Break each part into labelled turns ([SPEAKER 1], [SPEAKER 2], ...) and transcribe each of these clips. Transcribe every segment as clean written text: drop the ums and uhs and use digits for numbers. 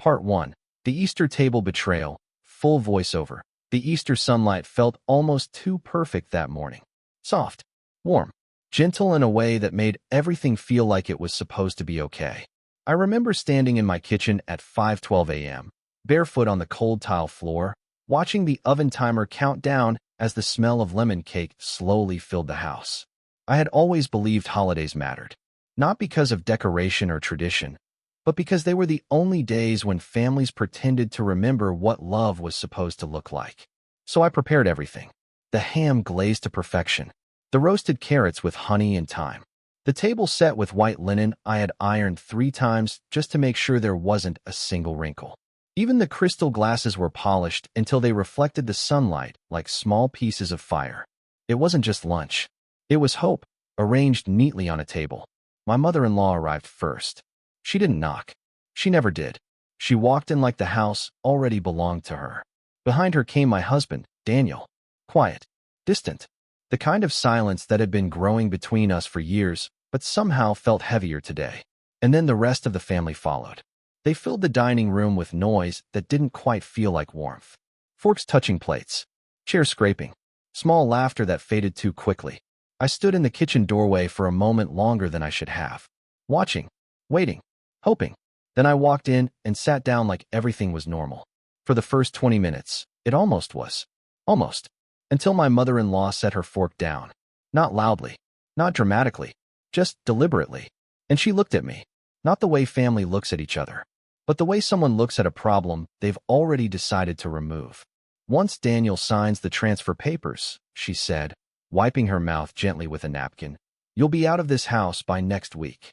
[SPEAKER 1] Part 1. The Easter Table Betrayal. Full voiceover. The Easter sunlight felt almost too perfect that morning. Soft, warm, gentle in a way that made everything feel like it was supposed to be okay. I remember standing in my kitchen at 5:12 a.m., barefoot on the cold tile floor, watching the oven timer count down as the smell of lemon cake slowly filled the house. I had always believed holidays mattered, not because of decoration or tradition, but because they were the only days when families pretended to remember what love was supposed to look like. So I prepared everything. The ham glazed to perfection, the roasted carrots with honey and thyme, the table set with white linen I had ironed 3 times just to make sure there wasn't a single wrinkle. Even the crystal glasses were polished until they reflected the sunlight like small pieces of fire. It wasn't just lunch. It was hope, arranged neatly on a table. My mother-in-law arrived first. She didn't knock. She never did. She walked in like the house already belonged to her. Behind her came my husband, Daniel. Quiet, distant. The kind of silence that had been growing between us for years, but somehow felt heavier today. And then the rest of the family followed. They filled the dining room with noise that didn't quite feel like warmth. Forks touching plates, chairs scraping, small laughter that faded too quickly. I stood in the kitchen doorway for a moment longer than I should have, watching, waiting, hoping. Then I walked in and sat down like everything was normal. For the first 20 minutes, it almost was. Almost. Until my mother-in-law set her fork down. Not loudly, not dramatically, just deliberately. And she looked at me. Not the way family looks at each other, but the way someone looks at a problem they've already decided to remove. Once Daniel signs the transfer papers, she said, wiping her mouth gently with a napkin, you'll be out of this house by next week.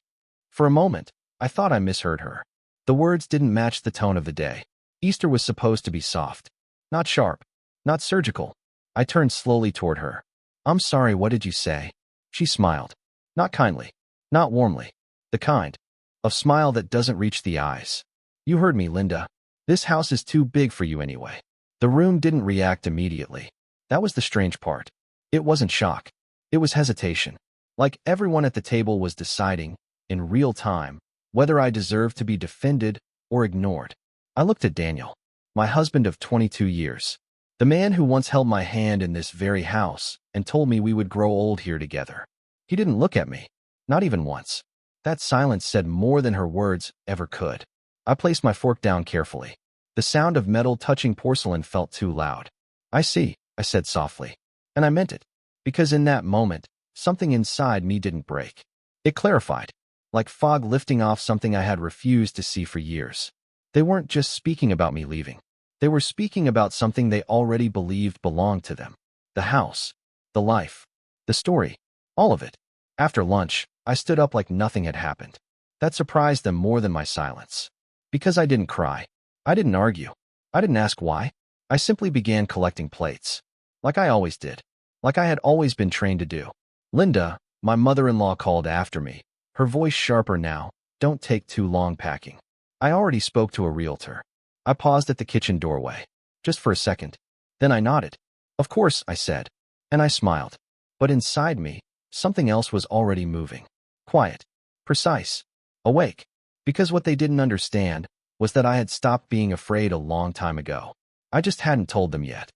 [SPEAKER 1] For a moment, I thought I misheard her. The words didn't match the tone of the day. Easter was supposed to be soft, not sharp, not surgical. I turned slowly toward her. I'm sorry, what did you say? She smiled. Not kindly, not warmly. The kind of smile that doesn't reach the eyes. You heard me, Linda. This house is too big for you anyway. The room didn't react immediately. That was the strange part. It wasn't shock. It was hesitation. Like everyone at the table was deciding, in real time, whether I deserved to be defended or ignored. I looked at Daniel, my husband of 22 years, the man who once held my hand in this very house and told me we would grow old here together. He didn't look at me, not even once. That silence said more than her words ever could. I placed my fork down carefully. The sound of metal touching porcelain felt too loud. I see, I said softly. And I meant it, because in that moment, something inside me didn't break. It clarified, like fog lifting off something I had refused to see for years. They weren't just speaking about me leaving. They were speaking about something they already believed belonged to them. The house, the life, the story, all of it. After lunch, I stood up like nothing had happened. That surprised them more than my silence. Because I didn't cry. I didn't argue. I didn't ask why. I simply began collecting plates. Like I always did. Like I had always been trained to do. Linda, my mother-in-law called after me, her voice sharper now. Don't take too long packing. I already spoke to a realtor. I paused at the kitchen doorway, just for a second. Then I nodded. Of course, I said. And I smiled. But inside me, something else was already moving. Quiet. Precise. Awake. Because what they didn't understand was that I had stopped being afraid a long time ago. I just hadn't told them yet.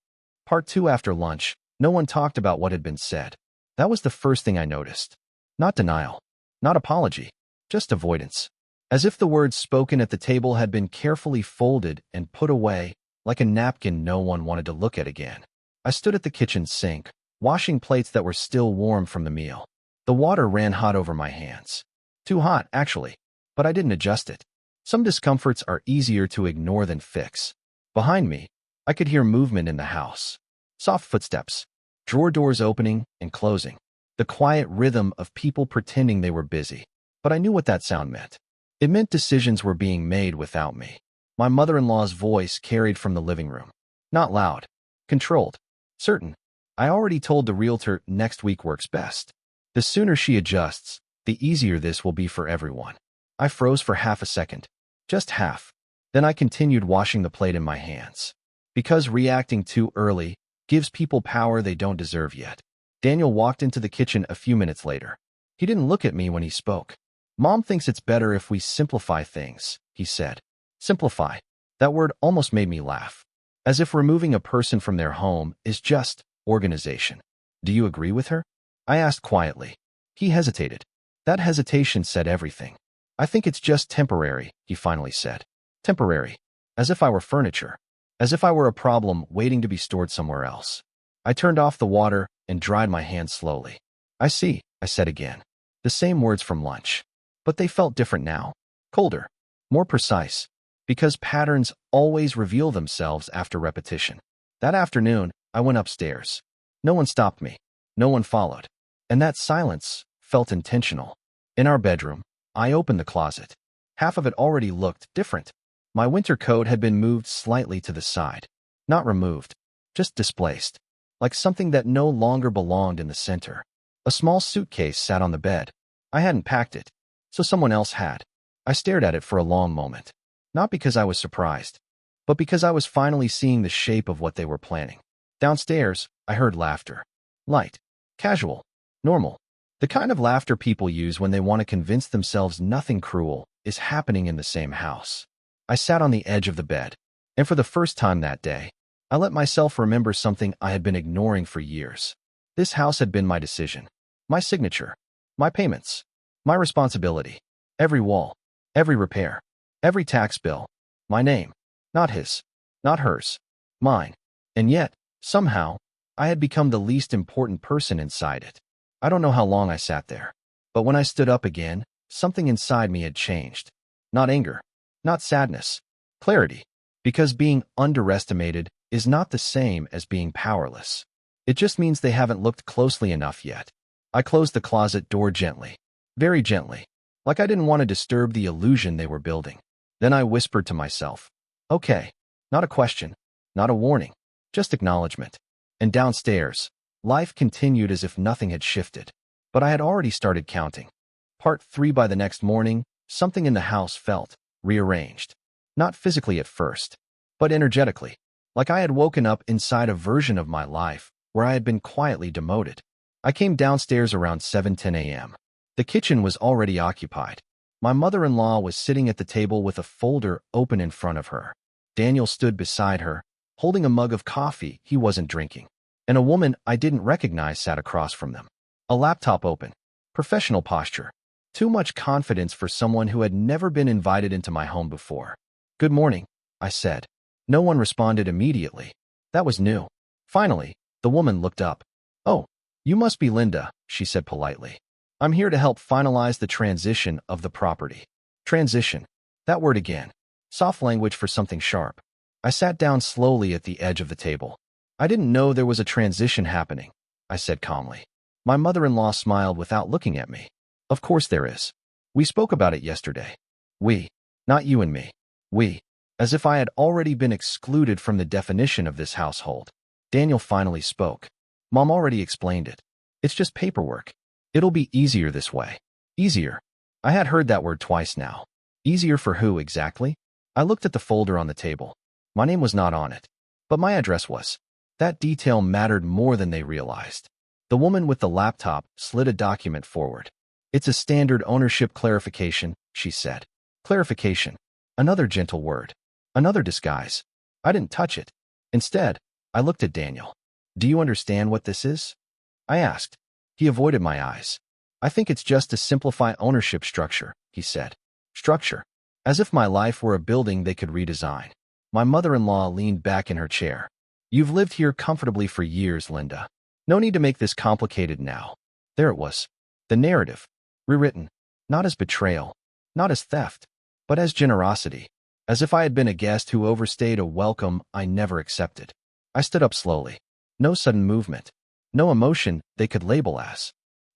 [SPEAKER 1] Part 2. After lunch, no one talked about what had been said. That was the first thing I noticed. Not denial. Not apology. Just avoidance. As if the words spoken at the table had been carefully folded and put away, like a napkin no one wanted to look at again. I stood at the kitchen sink, washing plates that were still warm from the meal. The water ran hot over my hands. Too hot, actually, but I didn't adjust it. Some discomforts are easier to ignore than fix. Behind me, I could hear movement in the house. Soft footsteps, drawer doors opening and closing. The quiet rhythm of people pretending they were busy. But I knew what that sound meant. It meant decisions were being made without me. My mother-in-law's voice carried from the living room. Not loud. Controlled. Certain. I already told the realtor next week works best. The sooner she adjusts, the easier this will be for everyone. I froze for half a second. Just half. Then I continued washing the plate in my hands. Because reacting too early gives people power they don't deserve yet. Daniel walked into the kitchen a few minutes later. He didn't look at me when he spoke. Mom thinks it's better if we simplify things, he said. Simplify. That word almost made me laugh. As if removing a person from their home is just organization. Do you agree with her? I asked quietly. He hesitated. That hesitation said everything. I think it's just temporary, he finally said. Temporary. As if I were furniture. As if I were a problem waiting to be stored somewhere else. I turned off the water and dried my hands slowly. I see, I said again. The same words from lunch. But they felt different now. Colder. More precise. Because patterns always reveal themselves after repetition. That afternoon, I went upstairs. No one stopped me. No one followed. And that silence felt intentional. In our bedroom, I opened the closet. Half of it already looked different. My winter coat had been moved slightly to the side. Not removed, just displaced. Like something that no longer belonged in the center. A small suitcase sat on the bed. I hadn't packed it, so someone else had. I stared at it for a long moment. Not because I was surprised, but because I was finally seeing the shape of what they were planning. Downstairs, I heard laughter. Light, casual, normal. The kind of laughter people use when they want to convince themselves nothing cruel is happening in the same house. I sat on the edge of the bed, and for the first time that day, I let myself remember something I had been ignoring for years. This house had been my decision, my signature, my payments, my responsibility. Every wall, every repair, every tax bill, my name, not his, not hers, mine. And yet, somehow, I had become the least important person inside it. I don't know how long I sat there, but when I stood up again, something inside me had changed. Not anger, not sadness, clarity. Because being underestimated is not the same as being powerless. It just means they haven't looked closely enough yet. I closed the closet door gently, very gently, like I didn't want to disturb the illusion they were building. Then I whispered to myself, okay, not a question, not a warning, just acknowledgement. And downstairs, life continued as if nothing had shifted. But I had already started counting. Part 3 by the next morning, something in the house felt rearranged. Not physically at first, but energetically, like I had woken up inside a version of my life where I had been quietly demoted. I came downstairs around 7:10 a.m. The kitchen was already occupied. My mother-in-law was sitting at the table with a folder open in front of her. Daniel stood beside her, holding a mug of coffee he wasn't drinking. And a woman I didn't recognize sat across from them. A laptop open. Professional posture. Too much confidence for someone who had never been invited into my home before. Good morning, I said. No one responded immediately. That was new. Finally, the woman looked up. Oh, you must be Linda, she said politely. I'm here to help finalize the transition of the property. Transition. That word again. Soft language for something sharp. I sat down slowly at the edge of the table. I didn't know there was a transition happening, I said calmly. My mother-in-law smiled without looking at me. Of course there is. We spoke about it yesterday. We, not you and me. We, as if I had already been excluded from the definition of this household. Daniel finally spoke. Mom already explained it. It's just paperwork. It'll be easier this way. Easier. I had heard that word twice now. Easier for who exactly? I looked at the folder on the table. My name was not on it, but my address was. That detail mattered more than they realized. The woman with the laptop slid a document forward. It's a standard ownership clarification, she said. Clarification. Another gentle word. Another disguise. I didn't touch it. Instead, I looked at Daniel. Do you understand what this is? I asked. He avoided my eyes. I think it's just to simplify ownership structure, he said. Structure. As if my life were a building they could redesign. My mother-in-law leaned back in her chair. You've lived here comfortably for years, Linda. No need to make this complicated now. There it was. The narrative. Rewritten. Not as betrayal. Not as theft. But as generosity. As if I had been a guest who overstayed a welcome I never accepted. I stood up slowly. No sudden movement. No emotion they could label as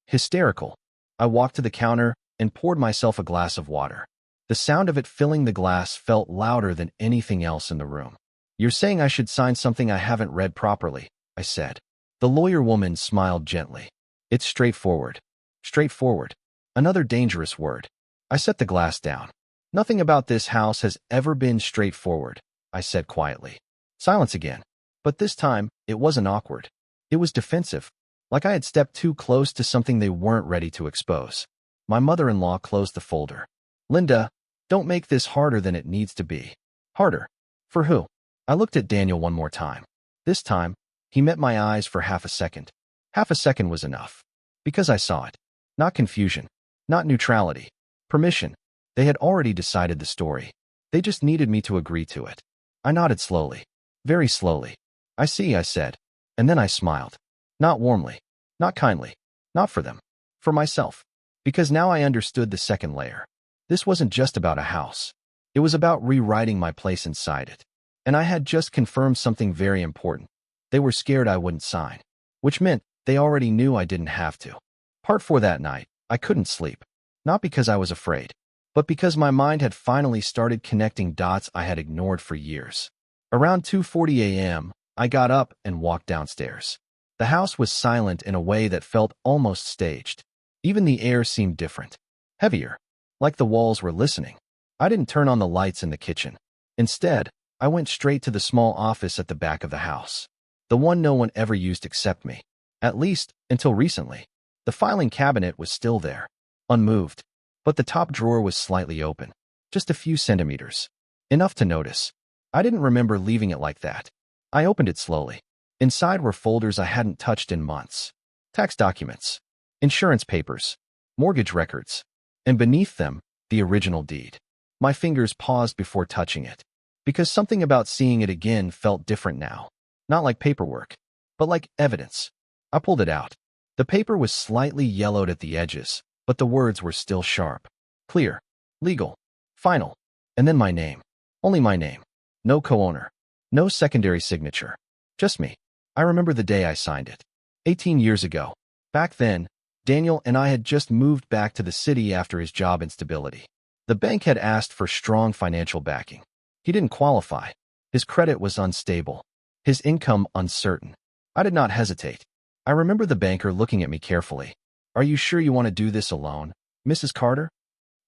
[SPEAKER 1] hysterical. I walked to the counter and poured myself a glass of water. The sound of it filling the glass felt louder than anything else in the room. You're saying I should sign something I haven't read properly, I said. The lawyer woman smiled gently. It's straightforward. Straightforward. Another dangerous word. I set the glass down. Nothing about this house has ever been straightforward, I said quietly. Silence again. But this time, it wasn't awkward. It was defensive, like I had stepped too close to something they weren't ready to expose. My mother-in-law closed the folder. Linda, don't make this harder than it needs to be. Harder. For who? I looked at Daniel one more time. This time, he met my eyes for half a second. Half a second was enough. Because I saw it. Not confusion. Not neutrality. Permission. They had already decided the story. They just needed me to agree to it. I nodded slowly. Very slowly. I see, I said. And then I smiled. Not warmly. Not kindly. Not for them. For myself. Because now I understood the second layer. This wasn't just about a house. It was about rewriting my place inside it. And I had just confirmed something very important. They were scared I wouldn't sign. Which meant they already knew I didn't have to. Part 4 that night, I couldn't sleep. Not because I was afraid, but because my mind had finally started connecting dots I had ignored for years. Around 2:40 a.m., I got up and walked downstairs. The house was silent in a way that felt almost staged. Even the air seemed different. Heavier. Like the walls were listening. I didn't turn on the lights in the kitchen. Instead, I went straight to the small office at the back of the house. The one no one ever used except me. At least, until recently. The filing cabinet was still there. Unmoved. But the top drawer was slightly open. Just a few centimeters. Enough to notice. I didn't remember leaving it like that. I opened it slowly. Inside were folders I hadn't touched in months. Tax documents. Insurance papers. Mortgage records. And beneath them, the original deed. My fingers paused before touching it. Because something about seeing it again felt different now. Not like paperwork, but like evidence. I pulled it out. The paper was slightly yellowed at the edges, but the words were still sharp. Clear. Legal. Final. And then my name. Only my name. No co-owner. No secondary signature. Just me. I remember the day I signed it. 18 years ago. Back then, Daniel and I had just moved back to the city after his job instability. The bank had asked for strong financial backing. He didn't qualify. His credit was unstable. His income uncertain. I did not hesitate. I remember the banker looking at me carefully. Are you sure you want to do this alone, Mrs. Carter?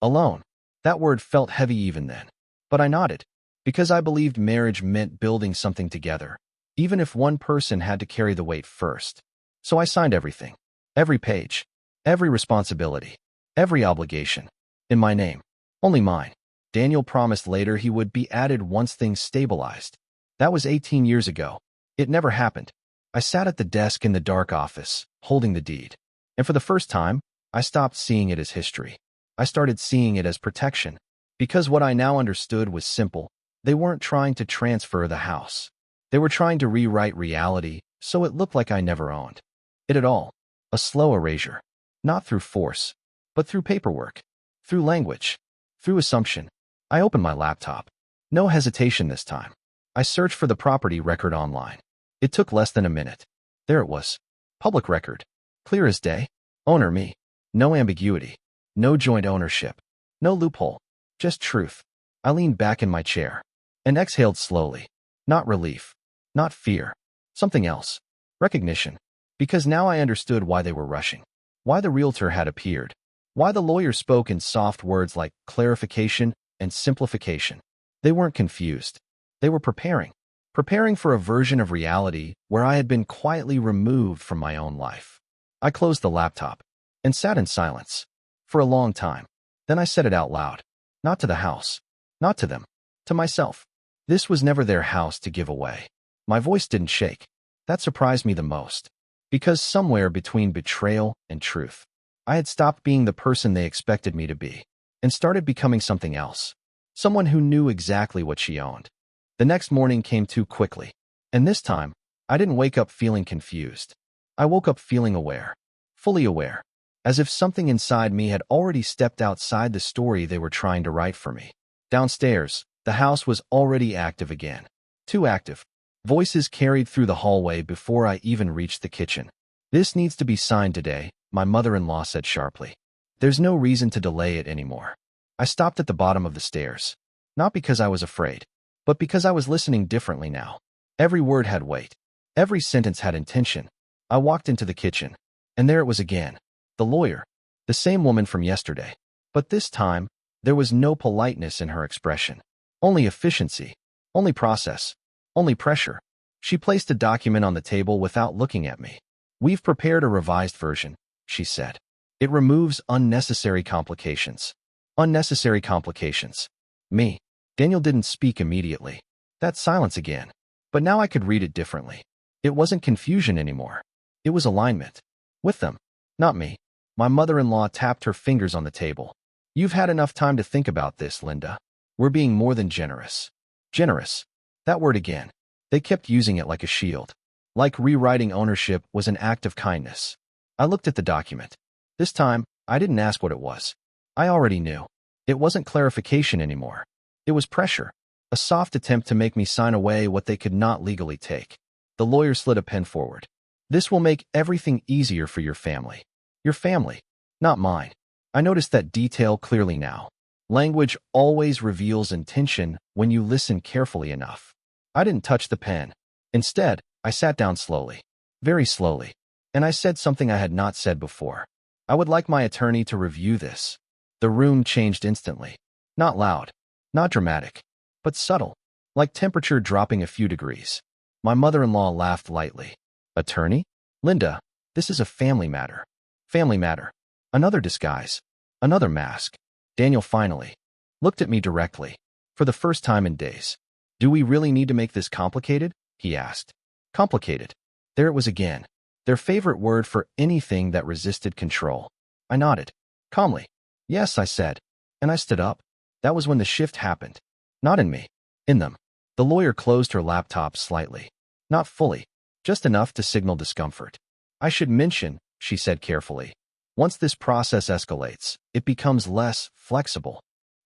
[SPEAKER 1] Alone. That word felt heavy even then. But I nodded. Because I believed marriage meant building something together, even if one person had to carry the weight first. So I signed everything. Every page. Every responsibility. Every obligation. In my name. Only mine. Daniel promised later he would be added once things stabilized. That was 18 years ago. It never happened. I sat at the desk in the dark office, holding the deed. And for the first time, I stopped seeing it as history. I started seeing it as protection. Because what I now understood was simple. They weren't trying to transfer the house. They were trying to rewrite reality, so it looked like I never owned it at all. A slow erasure. Not through force, but through paperwork. Through language. Through assumption. I opened my laptop. No hesitation this time. I searched for the property record online. It took less than a minute. There it was. Public record. Clear as day. Owner me. No ambiguity. No joint ownership. No loophole. Just truth. I leaned back in my chair and exhaled slowly. Not relief. Not fear. Something else. Recognition. Because now I understood why they were rushing. Why the realtor had appeared. Why the lawyer spoke in soft words like clarification and simplification. They weren't confused. They were preparing. Preparing for a version of reality where I had been quietly removed from my own life. I closed the laptop and sat in silence for a long time. Then I said it out loud. Not to the house. Not to them. To myself. This was never their house to give away. My voice didn't shake. That surprised me the most. Because somewhere between betrayal and truth, I had stopped being the person they expected me to be and started becoming something else. Someone who knew exactly what she owned. The next morning came too quickly. And this time, I didn't wake up feeling confused. I woke up feeling aware. Fully aware. As if something inside me had already stepped outside the story they were trying to write for me. Downstairs, the house was already active again. Too active. Voices carried through the hallway before I even reached the kitchen. This needs to be signed today, my mother-in-law said sharply. There's no reason to delay it anymore. I stopped at the bottom of the stairs. Not because I was afraid, but because I was listening differently now. Every word had weight. Every sentence had intention. I walked into the kitchen, and there it was again. The lawyer. The same woman from yesterday. But this time, there was no politeness in her expression. Only efficiency. Only process. Only pressure. She placed a document on the table without looking at me. We've prepared a revised version, she said. It removes unnecessary complications. Unnecessary complications. Me. Daniel didn't speak immediately. That silence again. But now I could read it differently. It wasn't confusion anymore. It was alignment. With them. Not me. My mother-in-law tapped her fingers on the table. You've had enough time to think about this, Linda. We're being more than generous. Generous. That word again. They kept using it like a shield. Like rewriting ownership was an act of kindness. I looked at the document. This time, I didn't ask what it was. I already knew. It wasn't clarification anymore. It was pressure. A soft attempt to make me sign away what they could not legally take. The lawyer slid a pen forward. This will make everything easier for your family. Your family, not mine. I noticed that detail clearly now. Language always reveals intention when you listen carefully enough. I didn't touch the pen. Instead, I sat down slowly. Very slowly. And I said something I had not said before. I would like my attorney to review this. The room changed instantly. Not loud. Not dramatic. But subtle. Like temperature dropping a few degrees. My mother-in-law laughed lightly. Attorney? Linda, this is a family matter. Family matter. Another disguise. Another mask. Daniel finally looked at me directly. For the first time in days. Do we really need to make this complicated? He asked. Complicated. There it was again. Their favorite word for anything that resisted control. I nodded. Calmly. Yes, I said. And I stood up. That was when the shift happened. Not in me. In them. The lawyer closed her laptop slightly. Not fully. Just enough to signal discomfort. I should mention, she said carefully. Once this process escalates, it becomes less flexible.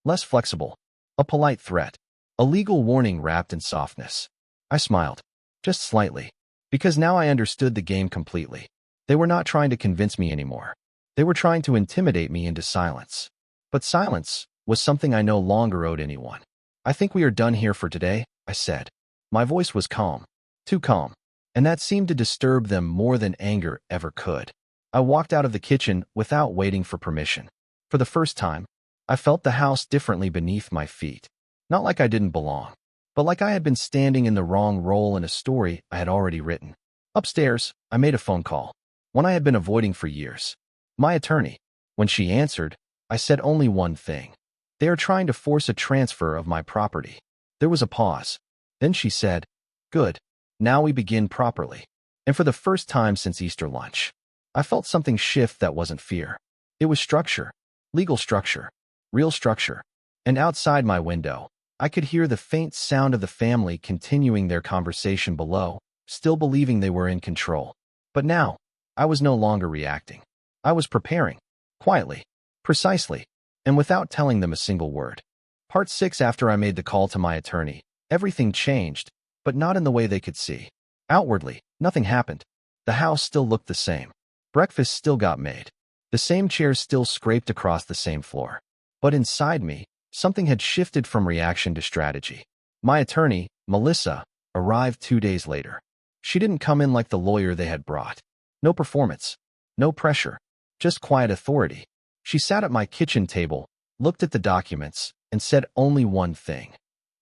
[SPEAKER 1] Less flexible. A polite threat. A legal warning wrapped in softness. I smiled. Just slightly. Because now I understood the game completely. They were not trying to convince me anymore. They were trying to intimidate me into silence. But silence was something I no longer owed anyone. I think we are done here for today, I said. My voice was calm. Too calm. And that seemed to disturb them more than anger ever could. I walked out of the kitchen without waiting for permission. For the first time, I felt the house differently beneath my feet. Not like I didn't belong, but like I had been standing in the wrong role in a story I had already written. Upstairs, I made a phone call. One I had been avoiding for years. My attorney. When she answered, I said only one thing. They are trying to force a transfer of my property. There was a pause. Then she said, Good. Now we begin properly. And for the first time since Easter lunch, I felt something shift that wasn't fear. It was structure. Legal structure. Real structure. And outside my window, I could hear the faint sound of the family continuing their conversation below, still believing they were in control. But now, I was no longer reacting. I was preparing. Quietly. Precisely. And without telling them a single word. Part 6. After I made the call to my attorney, everything changed, but not in the way they could see. Outwardly, nothing happened. The house still looked the same. Breakfast still got made. The same chairs still scraped across the same floor. But inside me, something had shifted from reaction to strategy. My attorney, Melissa, arrived 2 days later. She didn't come in like the lawyer they had brought. No performance. No pressure. Just quiet authority. She sat at my kitchen table, looked at the documents, and said only one thing.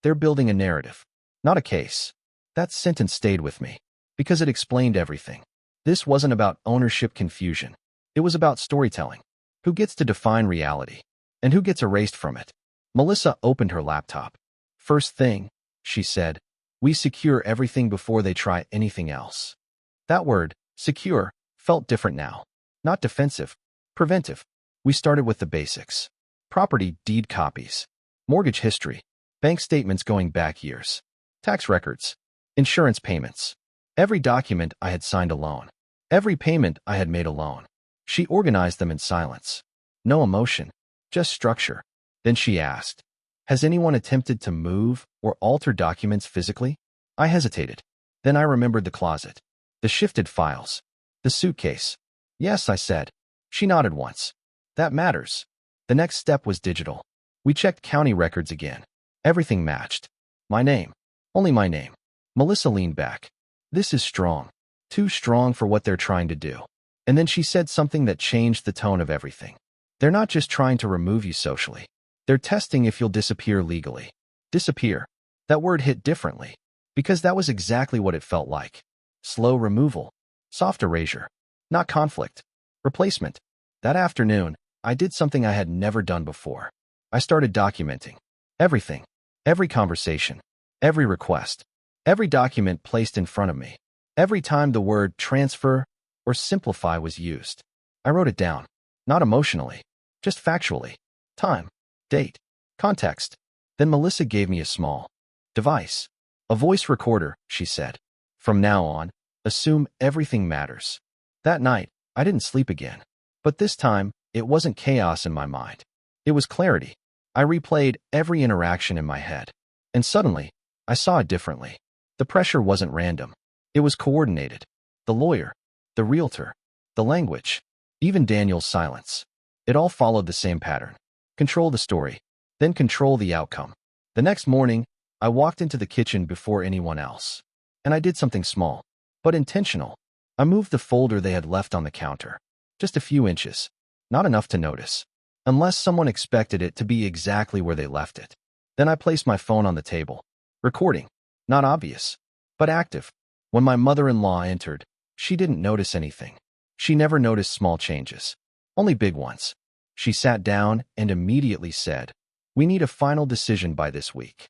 [SPEAKER 1] They're building a narrative. Not a case. That sentence stayed with me. Because it explained everything. This wasn't about ownership confusion. It was about storytelling. Who gets to define reality? And who gets erased from it? Melissa opened her laptop. First thing, she said, we secure everything before they try anything else. That word, secure, felt different now. Not defensive. Preventive. We started with the basics. Property deed copies. Mortgage history. Bank statements going back years. Tax records. Insurance payments. Every document I had signed alone. Every payment I had made alone. She organized them in silence. No emotion. Just structure. Then she asked, has anyone attempted to move or alter documents physically? I hesitated. Then I remembered the closet. The shifted files. The suitcase. Yes, I said. She nodded once. That matters. The next step was digital. We checked county records again. Everything matched. My name. Only my name. Melissa leaned back. This is strong. Too strong for what they're trying to do. And then she said something that changed the tone of everything. They're not just trying to remove you socially. They're testing if you'll disappear legally. Disappear. That word hit differently. Because that was exactly what it felt like. Slow removal. Soft erasure. Not conflict. Replacement. That afternoon, I did something I had never done before. I started documenting. Everything. Every conversation. Every request, every document placed in front of me, every time the word transfer or simplify was used. I wrote it down, not emotionally, just factually. Time, date, context. Then Melissa gave me a small device. A voice recorder, she said. From now on, assume everything matters. That night, I didn't sleep again. But this time, it wasn't chaos in my mind. It was clarity. I replayed every interaction in my head. And suddenly, I saw it differently. The pressure wasn't random. It was coordinated. The lawyer, the realtor, the language, even Daniel's silence. It all followed the same pattern. Control the story, then control the outcome. The next morning, I walked into the kitchen before anyone else. And I did something small, but intentional. I moved the folder they had left on the counter. Just a few inches. Not enough to notice. Unless someone expected it to be exactly where they left it. Then I placed my phone on the table. Recording. Not obvious, but active. When my mother-in-law entered, she didn't notice anything. She never noticed small changes. Only big ones. She sat down and immediately said, "We need a final decision by this week."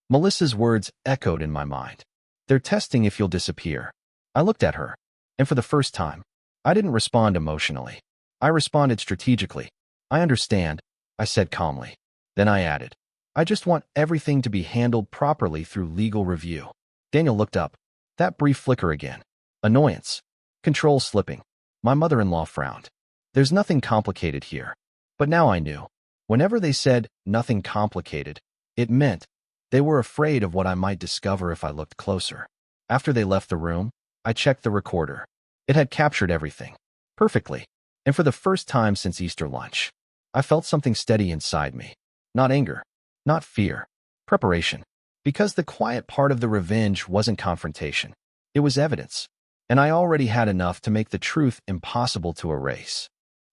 [SPEAKER 1] Melissa's words echoed in my mind. "They're testing if you'll disappear." I looked at her, and for the first time, I didn't respond emotionally. I responded strategically. "I understand," I said calmly. Then I added, "I just want everything to be handled properly through legal review." Daniel looked up. That brief flicker again. Annoyance. Control slipping. My mother-in-law frowned. "There's nothing complicated here." But now I knew. Whenever they said nothing complicated, it meant they were afraid of what I might discover if I looked closer. After they left the room, I checked the recorder. It had captured everything. Perfectly. And for the first time since Easter lunch, I felt something steady inside me. Not anger. Not fear. Preparation. Because the quiet part of the revenge wasn't confrontation. It was evidence. And I already had enough to make the truth impossible to erase.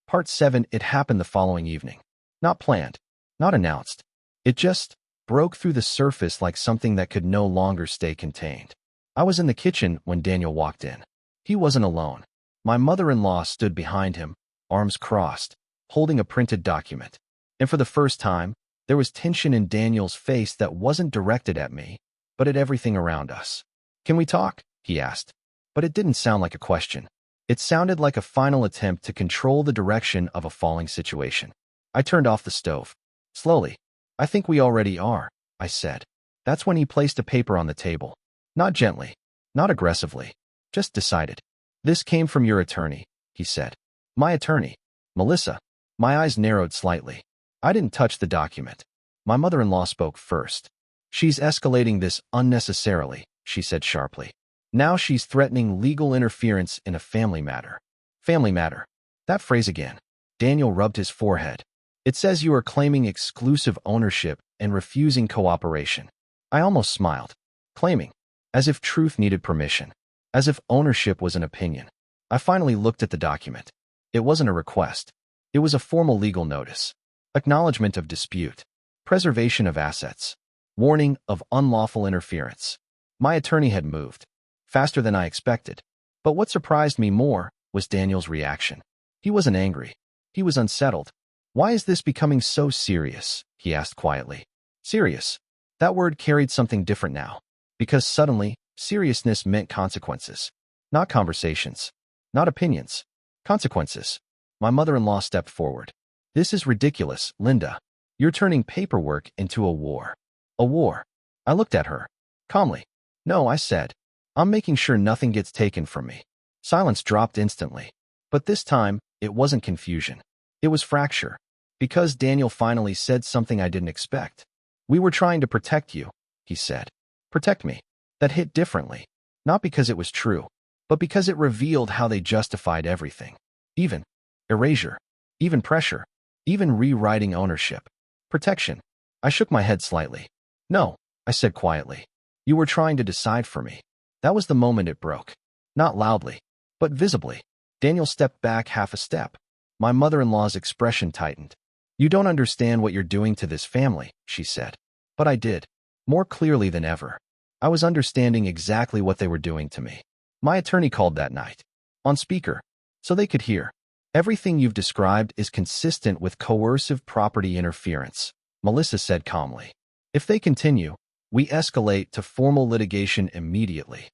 [SPEAKER 1] Part 7. It happened the following evening. Not planned. Not announced. It just broke through the surface like something that could no longer stay contained. I was in the kitchen when Daniel walked in. He wasn't alone. My mother-in-law stood behind him, arms crossed, holding a printed document. And for the first time, there was tension in Daniel's face that wasn't directed at me, but at everything around us. "Can we talk?" he asked. But it didn't sound like a question. It sounded like a final attempt to control the direction of a falling situation. I turned off the stove. Slowly. "I think we already are," I said. That's when he placed a paper on the table. Not gently. Not aggressively. Just decided. "This came from your attorney," he said. "My attorney? Melissa?" My eyes narrowed slightly. I didn't touch the document. My mother-in-law spoke first. "She's escalating this unnecessarily," she said sharply. "Now she's threatening legal interference in a family matter." Family matter. That phrase again. Daniel rubbed his forehead. "It says you are claiming exclusive ownership and refusing cooperation." I almost smiled. Claiming. As if truth needed permission. As if ownership was an opinion. I finally looked at the document. It wasn't a request. It was a formal legal notice. Acknowledgement of dispute. Preservation of assets. Warning of unlawful interference. My attorney had moved. Faster than I expected. But what surprised me more was Daniel's reaction. He wasn't angry. He was unsettled. "Why is this becoming so serious?" he asked quietly. Serious. That word carried something different now. Because suddenly, seriousness meant consequences. Not conversations. Not opinions. Consequences. My mother-in-law stepped forward. "This is ridiculous, Linda. You're turning paperwork into a war." A war. I looked at her. Calmly. "No," I said. "I'm making sure nothing gets taken from me." Silence dropped instantly. But this time, it wasn't confusion. It was fracture. Because Daniel finally said something I didn't expect. "We were trying to protect you," he said. Protect me. That hit differently. Not because it was true, but because it revealed how they justified everything. Even erasure. Even pressure. Even rewriting ownership. Protection. I shook my head slightly. "No," I said quietly. "You were trying to decide for me." That was the moment it broke. Not loudly, but visibly. Daniel stepped back half a step. My mother-in-law's expression tightened. "You don't understand what you're doing to this family," she said. But I did. More clearly than ever. I was understanding exactly what they were doing to me. My attorney called that night. On speaker. So they could hear. "Everything you've described is consistent with coercive property interference," Melissa said calmly. "If they continue, We escalate to formal litigation immediately.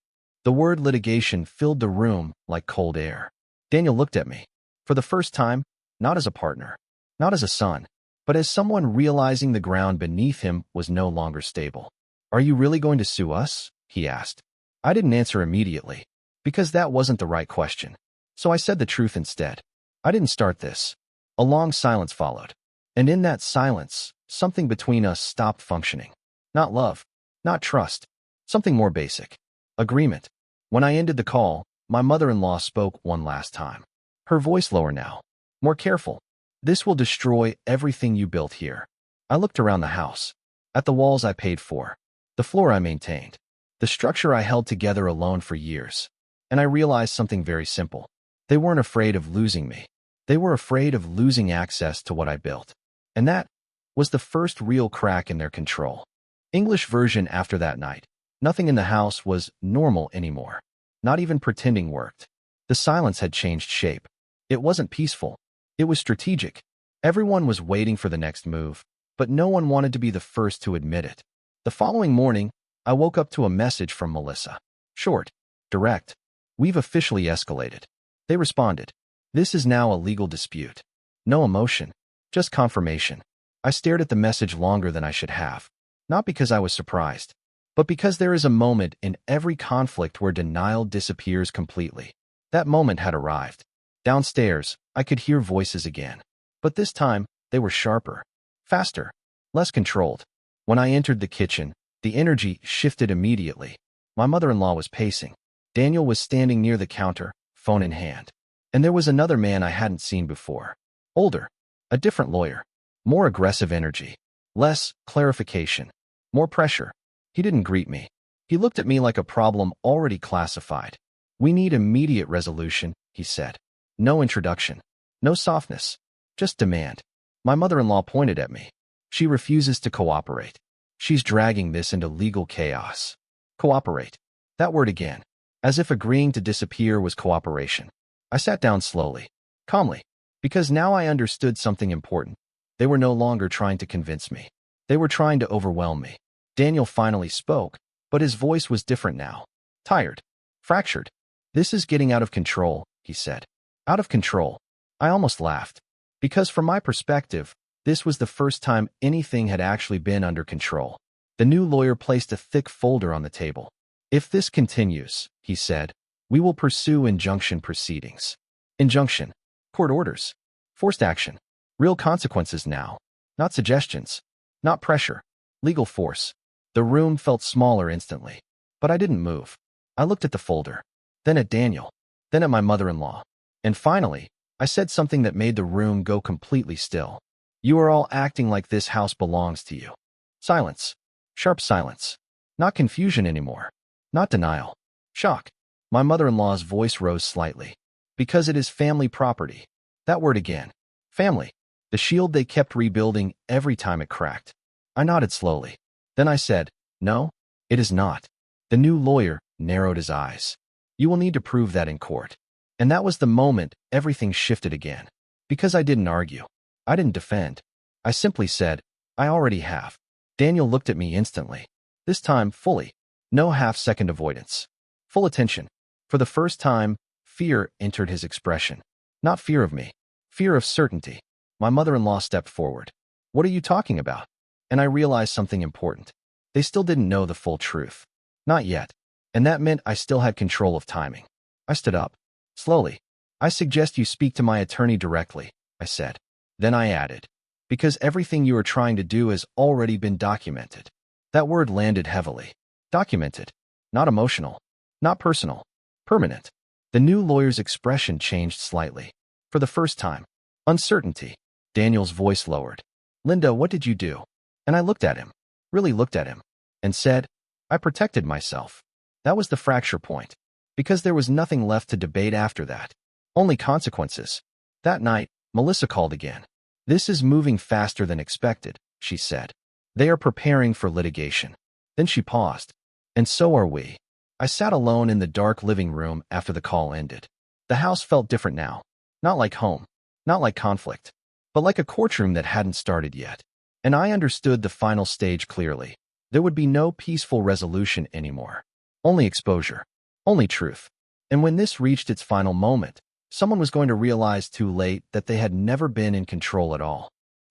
[SPEAKER 1] The word litigation filled the room like cold air. Daniel looked at me. For the first time, not as a partner, not as a son, but as someone realizing the ground beneath him was no longer stable. Are you really going to sue us? He asked. I didn't answer immediately, because that wasn't the right question. So I said the truth instead. I didn't start this. A long silence followed. And in that silence, something between us stopped functioning. Not love, not trust, something more basic. Agreement. When I ended the call, my mother-in-law spoke one last time. Her voice lower now. More careful. This will destroy everything you built here. I looked around the house. At the walls I paid for. The floor I maintained. The structure I held together alone for years. And I realized something very simple. They weren't afraid of losing me. They were afraid of losing access to what I built. And that was the first real crack in their control. English version after that night. Nothing in the house was normal anymore. Not even pretending worked. The silence had changed shape. It wasn't peaceful. It was strategic. Everyone was waiting for the next move, but no one wanted to be the first to admit it. The following morning, I woke up to a message from Melissa. Short, direct. We've officially escalated. They responded. This is now a legal dispute. No emotion, just confirmation. I stared at the message longer than I should have. Not because I was surprised, but because there is a moment in every conflict where denial disappears completely. That moment had arrived. Downstairs, I could hear voices again. But this time, they were sharper, faster, less controlled. When I entered the kitchen, the energy shifted immediately. My mother-in-law was pacing. Daniel was standing near the counter, phone in hand. And there was another man I hadn't seen before. Older, a different lawyer. More aggressive energy. Less clarification. More pressure. He didn't greet me. He looked at me like a problem already classified. We need immediate resolution, he said. No introduction. No softness. Just demand. My mother-in-law pointed at me. She refuses to cooperate. She's dragging this into legal chaos. Cooperate. That word again. As if agreeing to disappear was cooperation. I sat down slowly, calmly, because now I understood something important. They were no longer trying to convince me. They were trying to overwhelm me. Daniel finally spoke, but his voice was different now. Tired. Fractured. This is getting out of control, he said. Out of control. I almost laughed. Because from my perspective, this was the first time anything had actually been under control. The new lawyer placed a thick folder on the table. If this continues, he said, we will pursue injunction proceedings. Injunction. Court orders. Forced action. Real consequences now. Not suggestions. Not pressure. Legal force. The room felt smaller instantly. But I didn't move. I looked at the folder. Then at Daniel. Then at my mother-in-law. And finally, I said something that made the room go completely still. You are all acting like this house belongs to you. Silence. Sharp silence. Not confusion anymore. Not denial. Shock. My mother-in-law's voice rose slightly. Because it is family property. That word again. Family. The shield they kept rebuilding every time it cracked. I nodded slowly. Then I said, no, it is not. The new lawyer narrowed his eyes. You will need to prove that in court. And that was the moment everything shifted again. Because I didn't argue. I didn't defend. I simply said, I already have. Daniel looked at me instantly. This time fully. No half-second avoidance. Full attention. For the first time, fear entered his expression. Not fear of me. Fear of certainty. My mother-in-law stepped forward. What are you talking about? And I realized something important. They still didn't know the full truth. Not yet. And that meant I still had control of timing. I stood up. Slowly. I suggest you speak to my attorney directly, I said. Then I added. Because everything you are trying to do has already been documented. That word landed heavily. Documented. Not emotional. Not personal. Permanent. The new lawyer's expression changed slightly. For the first time. Uncertainty. Daniel's voice lowered. Linda, what did you do? And I looked at him. Really looked at him. And said, I protected myself. That was the fracture point. Because there was nothing left to debate after that. Only consequences. That night, Melissa called again. This is moving faster than expected, she said. They are preparing for litigation. Then she paused. And so are we. I sat alone in the dark living room after the call ended. The house felt different now. Not like home. Not like conflict. But like a courtroom that hadn't started yet. And I understood the final stage clearly. There would be no peaceful resolution anymore. Only exposure. Only truth. And when this reached its final moment, someone was going to realize too late that they had never been in control at all.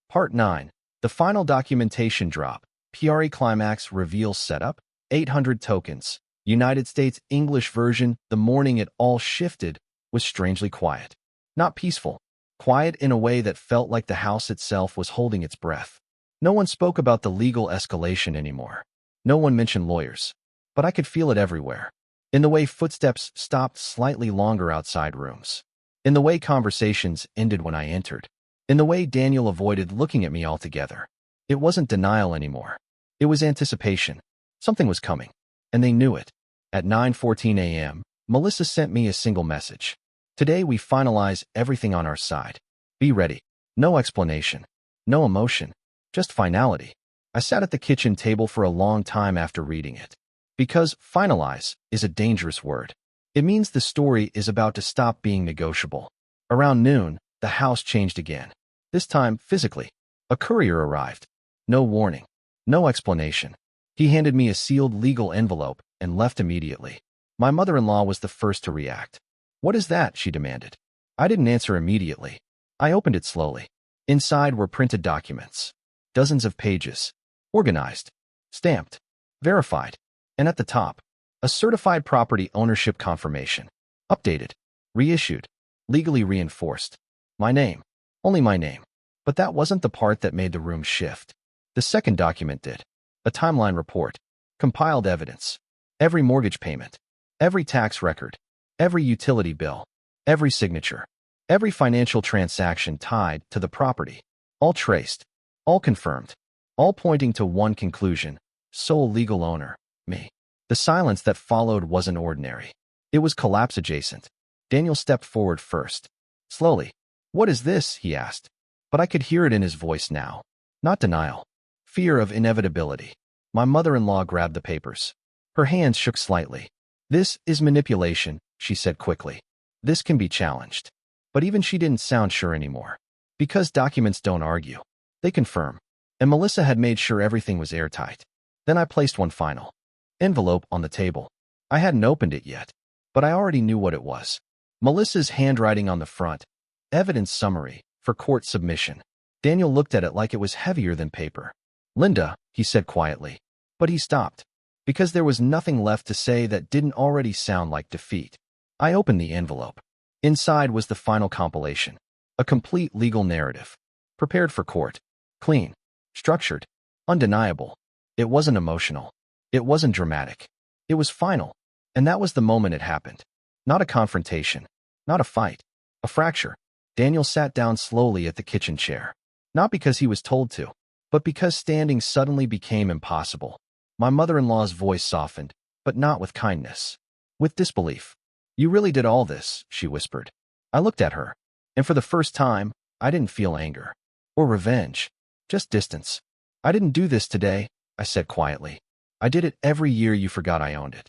[SPEAKER 1] Part 9. The final documentation drop. PRE climax reveals setup. 800 tokens. United States English version. The morning it all shifted was strangely quiet. Not peaceful. Quiet in a way that felt like the house itself was holding its breath. No one spoke about the legal escalation anymore. No one mentioned lawyers. But I could feel it everywhere. In the way footsteps stopped slightly longer outside rooms. In the way conversations ended when I entered. In the way Daniel avoided looking at me altogether. It wasn't denial anymore. It was anticipation. Something was coming. And they knew it. At 9:14 a.m., Melissa sent me a single message. Today we finalize everything on our side. Be ready. No explanation. No emotion. Just finality. I sat at the kitchen table for a long time after reading it. Because finalize is a dangerous word. It means the story is about to stop being negotiable. Around noon, the house changed again. This time, physically. A courier arrived. No warning. No explanation. He handed me a sealed legal envelope and left immediately. My mother-in-law was the first to react. "What is that?" she demanded. I didn't answer immediately. I opened it slowly. Inside were printed documents. Dozens of pages. Organized. Stamped. Verified. And at the top, a certified property ownership confirmation. Updated. Reissued. Legally reinforced. My name. Only my name. But that wasn't the part that made the room shift. The second document did. A timeline report. Compiled evidence. Every mortgage payment. Every tax record. Every utility bill. Every signature. Every financial transaction tied to the property. All traced. All confirmed. All pointing to one conclusion. Sole legal owner. Me. The silence that followed wasn't ordinary. It was collapse adjacent. Daniel stepped forward first. Slowly. "What is this?" he asked. But I could hear it in his voice now. Not denial. Fear of inevitability. My mother-in-law grabbed the papers. Her hands shook slightly. "This is manipulation," she said quickly. "This can be challenged." But even she didn't sound sure anymore. Because documents don't argue. They confirm. And Melissa had made sure everything was airtight. Then I placed one final envelope on the table. I hadn't opened it yet, but I already knew what it was. Melissa's handwriting on the front. Evidence summary for court submission. Daniel looked at it like it was heavier than paper. "Linda," he said quietly. But he stopped. Because there was nothing left to say that didn't already sound like defeat. I opened the envelope. Inside was the final compilation. A complete legal narrative. Prepared for court. Clean. Structured. Undeniable. It wasn't emotional. It wasn't dramatic. It was final. And that was the moment it happened. Not a confrontation. Not a fight. A fracture. Daniel sat down slowly at the kitchen chair. Not because he was told to, but because standing suddenly became impossible. My mother-in-law's voice softened, but not with kindness. With disbelief. "You really did all this," she whispered. I looked at her, and for the first time, I didn't feel anger. Or revenge. Just distance. "I didn't do this today," I said quietly. "I did it every year you forgot I owned it."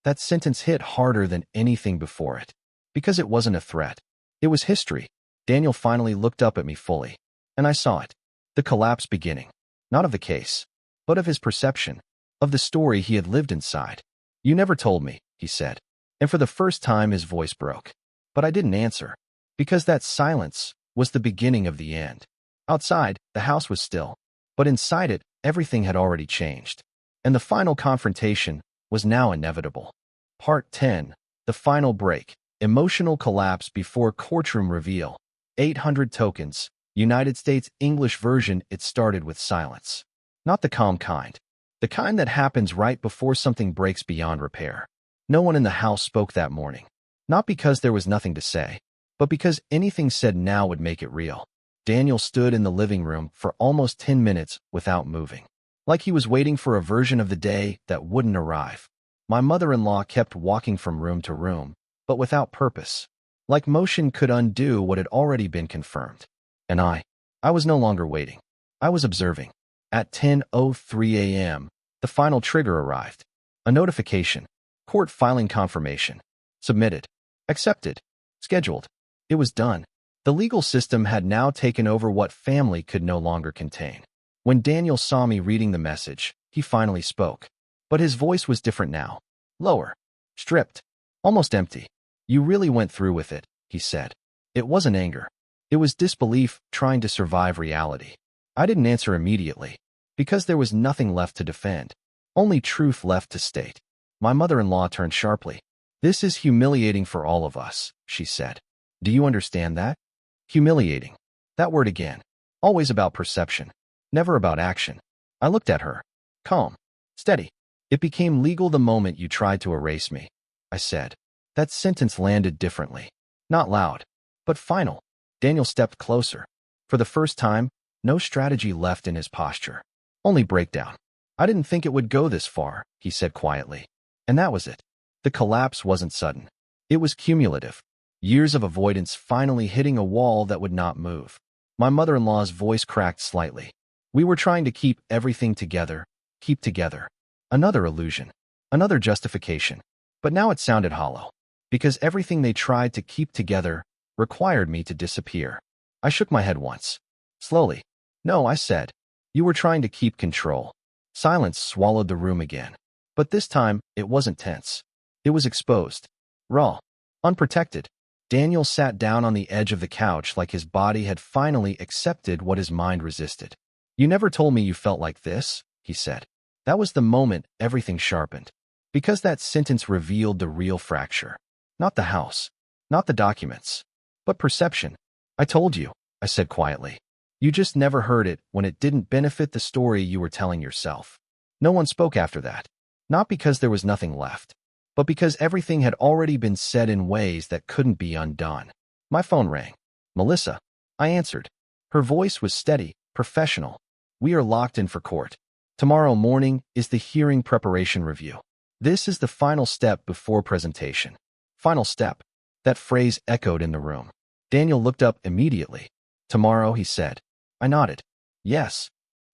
[SPEAKER 1] That sentence hit harder than anything before it. Because it wasn't a threat. It was history. Daniel finally looked up at me fully. And I saw it. The collapse beginning. Not of the case, but of his perception. Of the story he had lived inside. "You never told me," he said. And for the first time his voice broke. But I didn't answer. Because that silence was the beginning of the end. Outside, the house was still. But inside it, everything had already changed. And the final confrontation was now inevitable. Part 10. The final break. Emotional collapse before courtroom reveal. 800 tokens. United States English version. It started with silence. Not the calm kind. The kind that happens right before something breaks beyond repair. No one in the house spoke that morning. Not because there was nothing to say, but because anything said now would make it real. Daniel stood in the living room for almost 10 minutes without moving. Like he was waiting for a version of the day that wouldn't arrive. My mother-in-law kept walking from room to room, but without purpose. Like motion could undo what had already been confirmed. And I was no longer waiting. I was observing. At 10:03 a.m., the final trigger arrived. A notification. Court filing confirmation. Submitted. Accepted. Scheduled. It was done. The legal system had now taken over what family could no longer contain. When Daniel saw me reading the message, He finally spoke. But his voice was different now. Lower. Stripped. Almost empty. You really went through with it, he said. It wasn't anger. It was disbelief trying to survive reality. I didn't answer immediately, because there was nothing left to defend. Only truth left to state. My mother-in-law turned sharply. This is humiliating for all of us, she said. Do you understand that? Humiliating. That word again. Always about perception. Never about action. I looked at her. Calm. Steady. It became legal the moment you tried to erase me, I said. That sentence landed differently. Not loud, but final. Daniel stepped closer. For the first time, no strategy left in his posture. Only breakdown. I didn't think it would go this far, he said quietly. And that was it. The collapse wasn't sudden. It was cumulative. Years of avoidance finally hitting a wall that would not move. My mother-in-law's voice cracked slightly. We were trying to keep everything together. Keep together. Another illusion. Another justification. But now it sounded hollow. Because everything they tried to keep together required me to disappear. I shook my head once. Slowly. No, I said. You were trying to keep control. Silence swallowed the room again. But this time, it wasn't tense. It was exposed. Raw. Unprotected. Daniel sat down on the edge of the couch like his body had finally accepted what his mind resisted. You never told me you felt like this, he said. That was the moment everything sharpened. Because that sentence revealed the real fracture. Not the house. Not the documents. But perception. I told you, I said quietly. You just never heard it when it didn't benefit the story you were telling yourself. No one spoke after that. Not because there was nothing left, but because everything had already been said in ways that couldn't be undone. My phone rang. Melissa. I answered. Her voice was steady, professional. We are locked in for court. Tomorrow morning is the hearing preparation review. This is the final step before presentation. Final step. That phrase echoed in the room. Daniel looked up immediately. Tomorrow, he said. I nodded. Yes.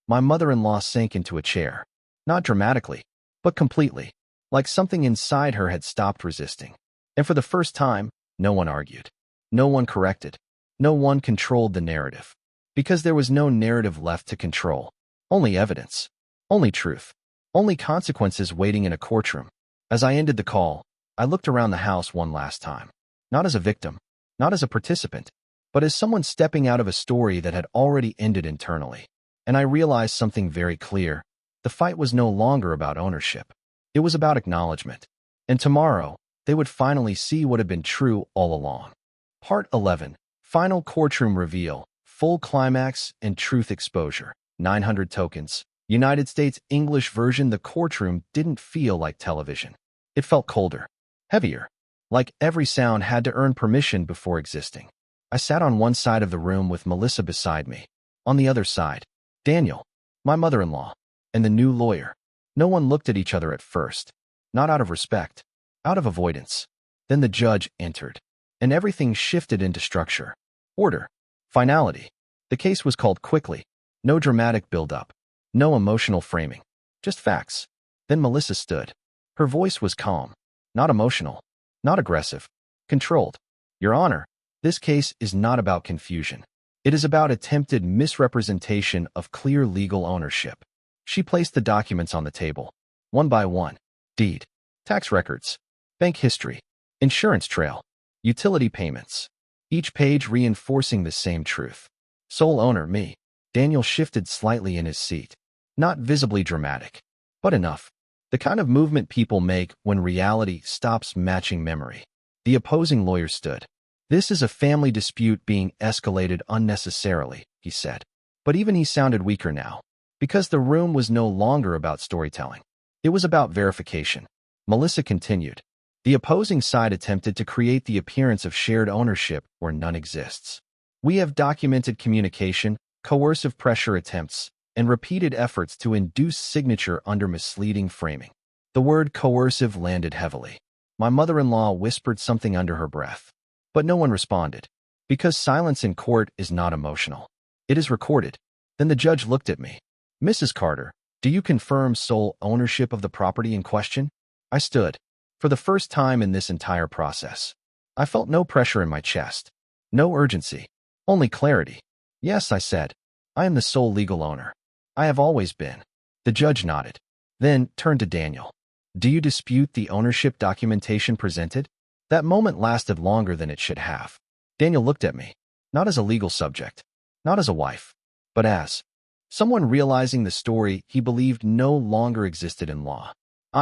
[SPEAKER 1] My mother-in-law sank into a chair. Not dramatically, but completely. Like something inside her had stopped resisting. And for the first time, no one argued. No one corrected. No one controlled the narrative. Because there was no narrative left to control. Only evidence. Only truth. Only consequences waiting in a courtroom. As I ended the call, I looked around the house one last time. Not as a victim. Not as a participant. But as someone stepping out of a story that had already ended internally. And I realized something very clear. The fight was no longer about ownership. It was about acknowledgement. And tomorrow, they would finally see what had been true all along. Part 11. Final courtroom reveal. Full climax and truth exposure. 900 tokens. United States English version. The courtroom didn't feel like television. It felt colder. Heavier. Like every sound had to earn permission before existing. I sat on one side of the room with Melissa beside me. On the other side, Daniel, my mother-in-law, and the new lawyer. No one looked at each other at first. Not out of respect. Out of avoidance. Then the judge entered. And everything shifted into structure. Order. Finality. The case was called quickly. No dramatic build-up. No emotional framing. Just facts. Then Melissa stood. Her voice was calm. Not emotional. Not aggressive. Controlled. Your Honor, this case is not about confusion. It is about attempted misrepresentation of clear legal ownership. She placed the documents on the table. One by one. Deed. Tax records. Bank history. Insurance trail. Utility payments. Each page reinforcing the same truth. Sole owner, me. Daniel shifted slightly in his seat. Not visibly dramatic. But enough. The kind of movement people make when reality stops matching memory. The opposing lawyer stood. This is a family dispute being escalated unnecessarily, he said. But even he sounded weaker now. Because the room was no longer about storytelling. It was about verification. Melissa continued. The opposing side attempted to create the appearance of shared ownership where none exists. We have documented communication, coercive pressure attempts, and repeated efforts to induce signature under misleading framing. The word coercive landed heavily. My mother-in-law whispered something under her breath. But no one responded. Because silence in court is not emotional. It is recorded. Then the judge looked at me. Mrs. Carter, do you confirm sole ownership of the property in question? I stood. For the first time in this entire process. I felt no pressure in my chest. No urgency. Only clarity. Yes, I said. I am the sole legal owner. I have always been. The judge nodded. then turned to Daniel. Do you dispute the ownership documentation presented? That moment lasted longer than it should have. Daniel looked at me, not as a legal subject, not as a wife, but as someone realizing the story he believed no longer existed in law.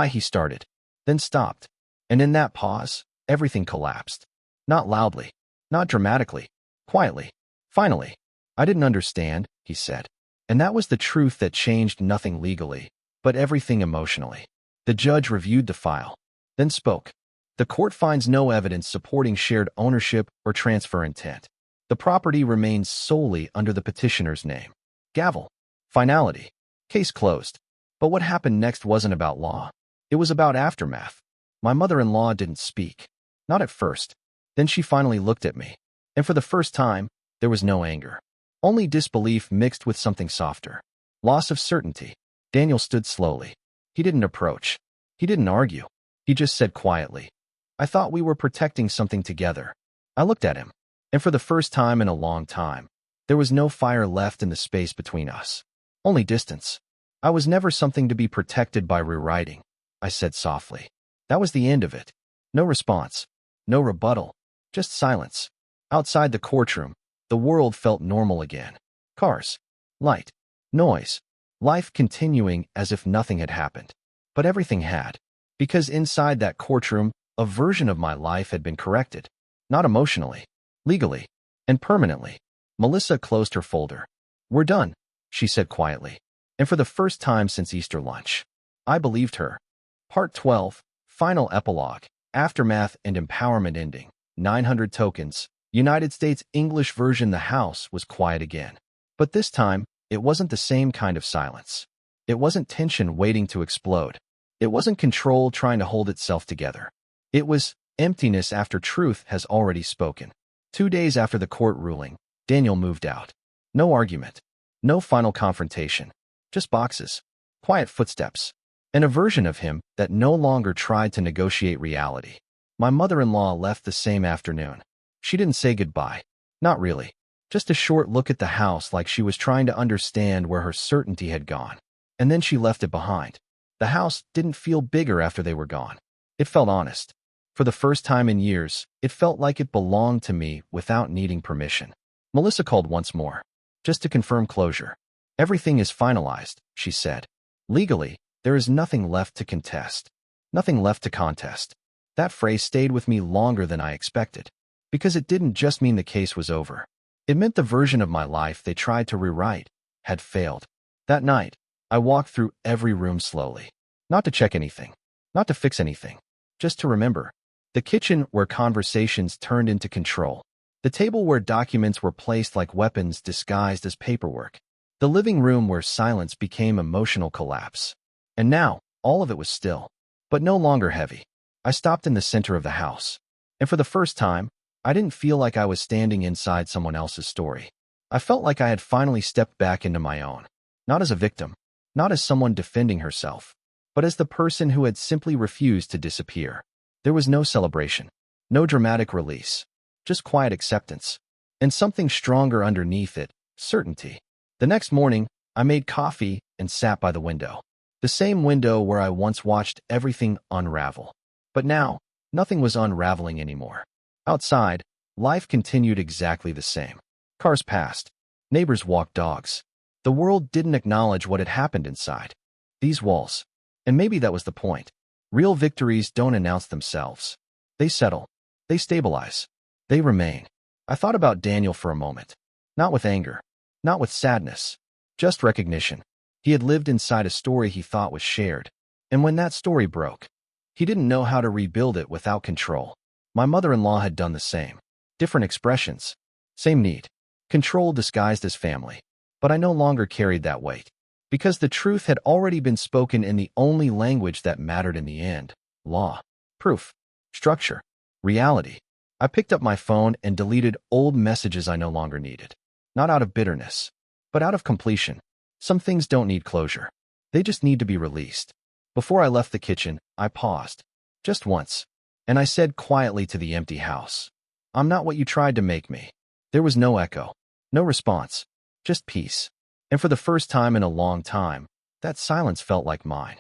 [SPEAKER 1] He started, then stopped. And in that pause, everything collapsed. Not loudly, not dramatically, quietly. Finally, I didn't understand, he said. And that was the truth that changed nothing legally, but everything emotionally. The judge reviewed the file, then spoke. The court finds no evidence supporting shared ownership or transfer intent. The property remains solely under the petitioner's name. Gavel. Finality. Case closed. But what happened next wasn't about law. It was about aftermath. My mother-in-law didn't speak. Not at first. Then she finally looked at me. And for the first time, there was no anger. Only disbelief mixed with something softer. Loss of certainty. Daniel stood slowly. He didn't approach. He didn't argue. He just said quietly, I thought we were protecting something together. I looked at him. And for the first time in a long time, there was no fire left in the space between us. Only distance. I was never something to be protected by rewriting, I said softly. That was the end of it. No response. No rebuttal. Just silence. Outside the courtroom, the world felt normal again. Cars. Light. Noise. Life continuing as if nothing had happened. But everything had. Because inside that courtroom, a version of my life had been corrected. Not emotionally. Legally. And permanently. Melissa closed her folder. We're done, she said quietly. And for the first time since Easter lunch, I believed her. Part 12, Final Epilogue, Aftermath and Empowerment Ending, 900 tokens, United States English version. The house was quiet again. But this time, it wasn't the same kind of silence. It wasn't tension waiting to explode. It wasn't control trying to hold itself together. It was emptiness after truth has already spoken. 2 days after the court ruling, Daniel moved out. No argument. No final confrontation. Just boxes. Quiet footsteps. And a version of him that no longer tried to negotiate reality. My mother-in-law left the same afternoon. She didn't say goodbye. Not really. Just a short look at the house like she was trying to understand where her certainty had gone. And then she left it behind. The house didn't feel bigger after they were gone. It felt honest. For the first time in years, it felt like it belonged to me without needing permission. Melissa called once more, just to confirm closure. Everything is finalized, she said. Legally, there is nothing left to contest. Nothing left to contest. That phrase stayed with me longer than I expected. Because it didn't just mean the case was over. It meant the version of my life they tried to rewrite had failed. That night, I walked through every room slowly. Not to check anything. Not to fix anything. Just to remember. The kitchen where conversations turned into control. The table where documents were placed like weapons disguised as paperwork. The living room where silence became emotional collapse. And now, all of it was still. But no longer heavy. I stopped in the center of the house. And for the first time, I didn't feel like I was standing inside someone else's story. I felt like I had finally stepped back into my own. Not as a victim. Not as someone defending herself. But as the person who had simply refused to disappear. There was no celebration. No dramatic release. Just quiet acceptance. And something stronger underneath it, certainty. The next morning, I made coffee and sat by the window. The same window where I once watched everything unravel. But now, nothing was unraveling anymore. Outside, life continued exactly the same. Cars passed. Neighbors walked dogs. The world didn't acknowledge what had happened inside. These walls. And maybe that was the point. Real victories don't announce themselves. They settle. They stabilize. They remain. I thought about Daniel for a moment. Not with anger. Not with sadness. Just recognition. He had lived inside a story he thought was shared. And when that story broke, he didn't know how to rebuild it without control. My mother-in-law had done the same. Different expressions. Same need. Control disguised as family. But I no longer carried that weight. Because the truth had already been spoken in the only language that mattered in the end. Law. Proof. Structure. Reality. I picked up my phone and deleted old messages I no longer needed. Not out of bitterness, but out of completion. Some things don't need closure. They just need to be released. Before I left the kitchen, I paused. Just once. And I said quietly to the empty house, I'm not what you tried to make me. There was no echo. No response. Just peace. And for the first time in a long time, that silence felt like mine.